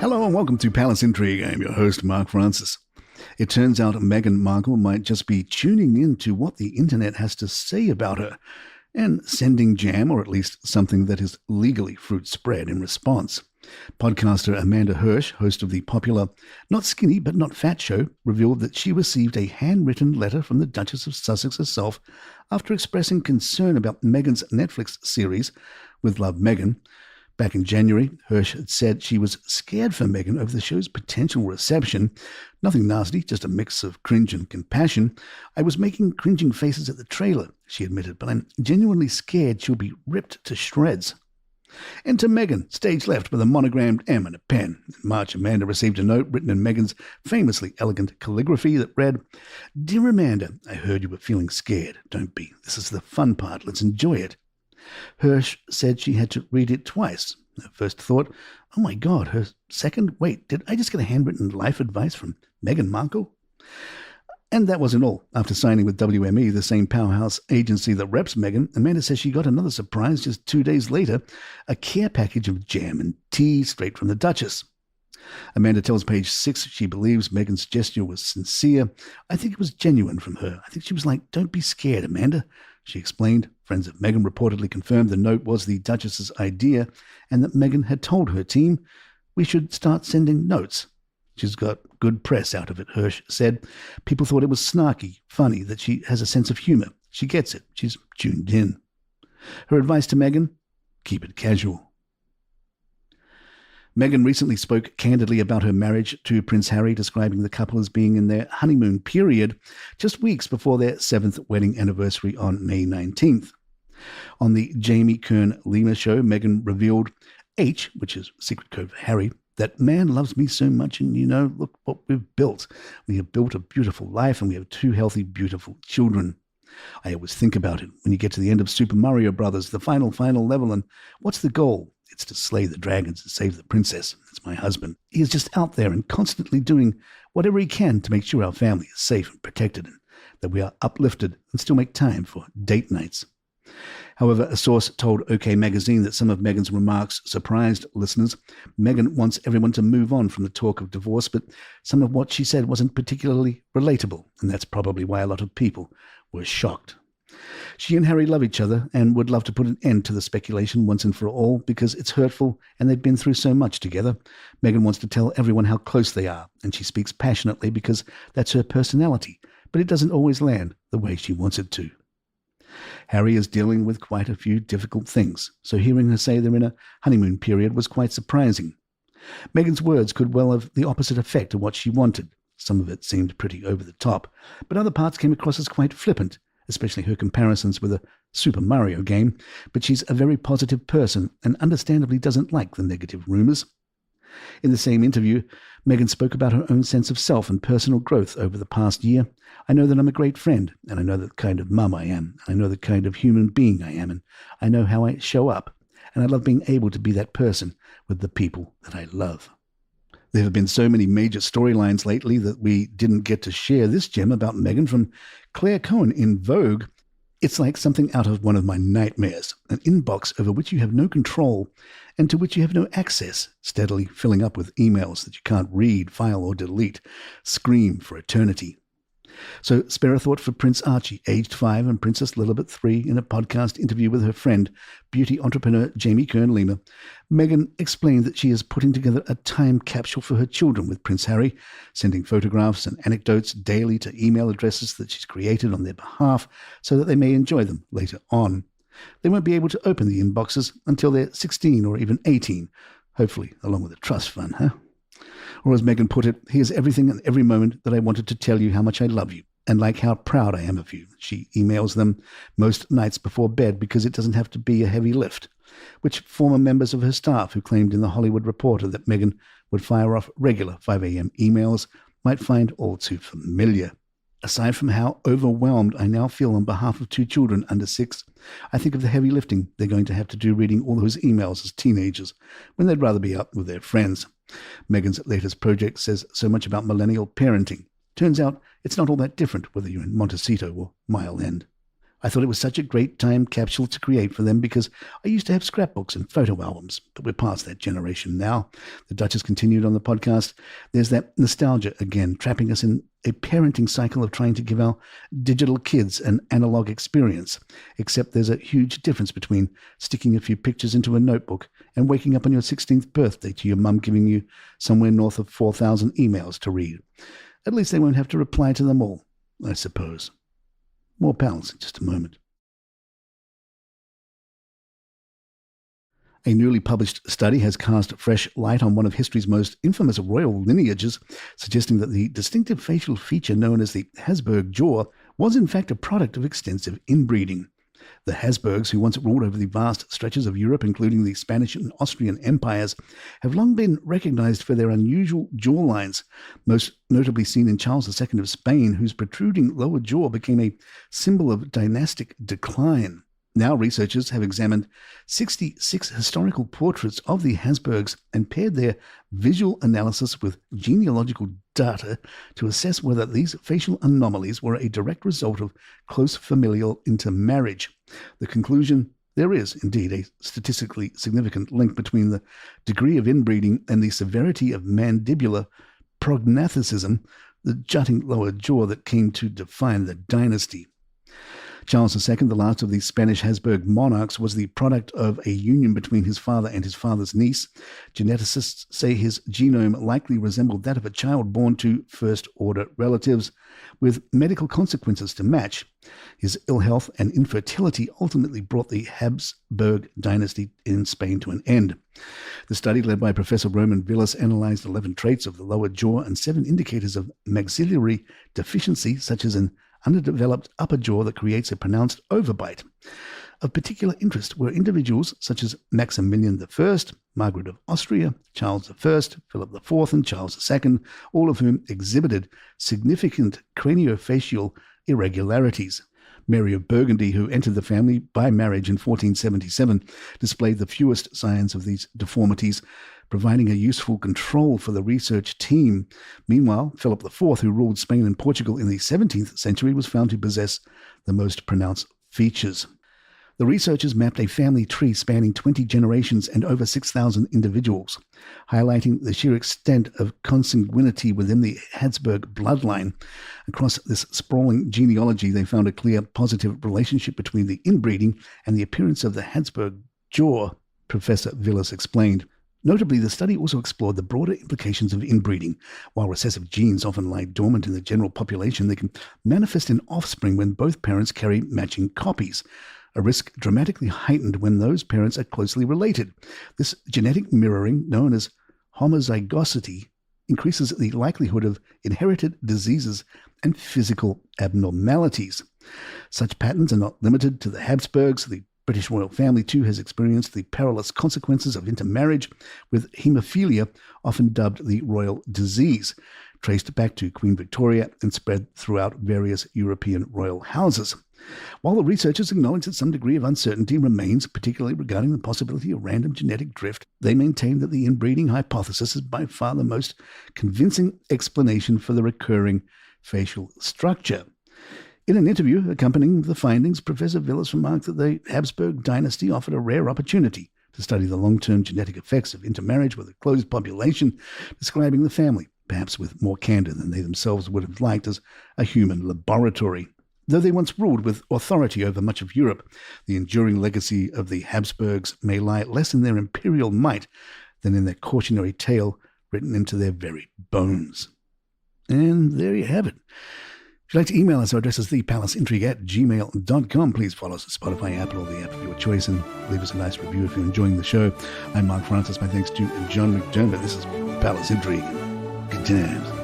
Hello and welcome to Palace Intrigue. I'm your host, Mark Francis. It turns out Meghan Markle might just be tuning in to what the internet has to say about her and sending jam, or at least something that is legally fruit spread, in response. Podcaster Amanda Hirsch, host of the popular Not Skinny But Not Fat show, revealed that she received a handwritten letter from the Duchess of Sussex herself after expressing concern about Meghan's Netflix series, With Love, Meghan. Back in January, Hirsch had said she was scared for Meghan over the show's potential reception. Nothing nasty, just a mix of cringe and compassion. I was making cringing faces at the trailer, she admitted, but I'm genuinely scared she'll be ripped to shreds. Enter Meghan, stage left with a monogrammed M and a pen. In March, Amanda received a note written in Meghan's famously elegant calligraphy that read, "Dear Amanda, I heard you were feeling scared. Don't be. This is the fun part. Let's enjoy it." Hirsch said she had to read it twice. Her first thought, oh my God, her second, wait, did I just get a handwritten life advice from Meghan Markle? And that wasn't all. After signing with WME, the same powerhouse agency that reps Meghan, Amanda says she got another surprise just 2 days later, a care package of jam and tea straight from the Duchess. Amanda tells Page 6 she believes Meghan's gesture was sincere. I think it was genuine from her. I think she was like, don't be scared, Amanda. She explained. Friends of Meghan reportedly confirmed the note was the Duchess's idea and that Meghan had told her team, we should start sending notes. She's got good press out of it, Hirsch said. People thought it was snarky, funny, that she has a sense of humor. She gets it. She's tuned in. Her advice to Meghan? Keep it casual. Meghan recently spoke candidly about her marriage to Prince Harry, describing the couple as being in their honeymoon period, just weeks before their 7th wedding anniversary on May 19th. On the Jamie Kern-Lima show, Meghan revealed H, which is secret code for Harry, that man loves me so much and, look what we've built. We have built a beautiful life and we have 2 healthy, beautiful children. I always think about it when you get to the end of Super Mario Brothers, the final level, and what's the goal? It's to slay the dragons and save the princess. That's my husband. He is just out there and constantly doing whatever he can to make sure our family is safe and protected and that we are uplifted and still make time for date nights. However, a source told OK Magazine that some of Meghan's remarks surprised listeners. Meghan wants everyone to move on from the talk of divorce, but some of what she said wasn't particularly relatable, and that's probably why a lot of people were shocked. She and Harry love each other and would love to put an end to the speculation once and for all because it's hurtful and they've been through so much together. Meghan wants to tell everyone how close they are, and she speaks passionately because that's her personality, but it doesn't always land the way she wants it to. Harry is dealing with quite a few difficult things, so hearing her say they're in a honeymoon period was quite surprising. Meghan's words could well have the opposite effect of what she wanted. Some of it seemed pretty over the top, but other parts came across as quite flippant, especially her comparisons with a Super Mario game, but she's a very positive person and understandably doesn't like the negative rumors. In the same interview, Meghan spoke about her own sense of self and personal growth over the past year. I know that I'm a great friend, and I know the kind of mum I am, and I know the kind of human being I am, and I know how I show up, and I love being able to be that person with the people that I love. There have been so many major storylines lately that we didn't get to share this gem about Meghan from Claire Cohen in Vogue. It's like something out of one of my nightmares, an inbox over which you have no control and to which you have no access, steadily filling up with emails that you can't read, file, or delete. Scream for eternity. So spare a thought for Prince Archie, aged 5, and Princess Lilibet 3 in a podcast interview with her friend, beauty entrepreneur Jamie Kern-Lima. Meghan explained that she is putting together a time capsule for her children with Prince Harry, sending photographs and anecdotes daily to email addresses that she's created on their behalf so that they may enjoy them later on. They won't be able to open the inboxes until they're 16 or even 18, hopefully along with a trust fund, huh? Or as Meghan put it, here's everything and every moment that I wanted to tell you how much I love you and like how proud I am of you. She emails them most nights before bed because it doesn't have to be a heavy lift, which former members of her staff who claimed in The Hollywood Reporter that Meghan would fire off regular 5 a.m. emails might find all too familiar. Aside from how overwhelmed I now feel on behalf of 2 children under 6, I think of the heavy lifting they're going to have to do reading all those emails as teenagers when they'd rather be out with their friends. Meghan's latest project says so much about millennial parenting. Turns out it's not all that different whether you're in Montecito or Mile End. I thought it was such a great time capsule to create for them because I used to have scrapbooks and photo albums, but we're past that generation now. The Duchess continued on the podcast. There's that nostalgia again, trapping us in a parenting cycle of trying to give our digital kids an analog experience, except there's a huge difference between sticking a few pictures into a notebook and waking up on your 16th birthday to your mum giving you somewhere north of 4,000 emails to read. At least they won't have to reply to them all, I suppose. More pals in just a moment. A newly published study has cast fresh light on one of history's most infamous royal lineages, suggesting that the distinctive facial feature known as the Hapsburg jaw was in fact a product of extensive inbreeding. The Hapsburgs, who once ruled over the vast stretches of Europe, including the Spanish and Austrian empires, have long been recognized for their unusual jawlines, most notably seen in Charles II of Spain, whose protruding lower jaw became a symbol of dynastic decline. Now researchers have examined 66 historical portraits of the Hapsburgs and paired their visual analysis with genealogical data to assess whether these facial anomalies were a direct result of close familial intermarriage. The conclusion: there is indeed a statistically significant link between the degree of inbreeding and the severity of mandibular prognathicism, the jutting lower jaw that came to define the dynasty. Charles II, the last of the Spanish Hapsburg monarchs, was the product of a union between his father and his father's niece. Geneticists say his genome likely resembled that of a child born to first-order relatives, with medical consequences to match. His ill health and infertility ultimately brought the Hapsburg dynasty in Spain to an end. The study, led by Professor Roman Villas, analyzed 11 traits of the lower jaw and 7 indicators of maxillary deficiency, such as an underdeveloped upper jaw that creates a pronounced overbite. Of particular interest were individuals such as Maximilian I, Margaret of Austria, Charles I, Philip IV, and Charles II, all of whom exhibited significant craniofacial irregularities. Mary of Burgundy, who entered the family by marriage in 1477, displayed the fewest signs of these deformities, providing a useful control for the research team. Meanwhile, Philip IV, who ruled Spain and Portugal in the 17th century, was found to possess the most pronounced features. The researchers mapped a family tree spanning 20 generations and over 6,000 individuals, highlighting the sheer extent of consanguinity within the Hapsburg bloodline. Across this sprawling genealogy, they found a clear positive relationship between the inbreeding and the appearance of the Hapsburg jaw, Professor Villas explained. Notably, the study also explored the broader implications of inbreeding. While recessive genes often lie dormant in the general population, they can manifest in offspring when both parents carry matching copies, a risk dramatically heightened when those parents are closely related. This genetic mirroring, known as homozygosity, increases the likelihood of inherited diseases and physical abnormalities. Such patterns are not limited to the Habsburgs. The British royal family, too, has experienced the perilous consequences of intermarriage, with haemophilia often dubbed the royal disease, traced back to Queen Victoria and spread throughout various European royal houses. While the researchers acknowledge that some degree of uncertainty remains, particularly regarding the possibility of random genetic drift, they maintain that the inbreeding hypothesis is by far the most convincing explanation for the recurring facial structure. In an interview accompanying the findings, Professor Villas remarked that the Hapsburg dynasty offered a rare opportunity to study the long-term genetic effects of intermarriage with a closed population, describing the family, perhaps with more candor than they themselves would have liked, as a human laboratory. Though they once ruled with authority over much of Europe, the enduring legacy of the Habsburgs may lie less in their imperial might than in their cautionary tale written into their very bones. And there you have it. If you'd like to email us, our address is thepalaceintrigue@gmail.com. Please follow us at Spotify, Apple, or the app of your choice, and leave us a nice review if you're enjoying the show. I'm Mark Francis. My thanks to John McDermott. This is Palace Intrigue. Good times.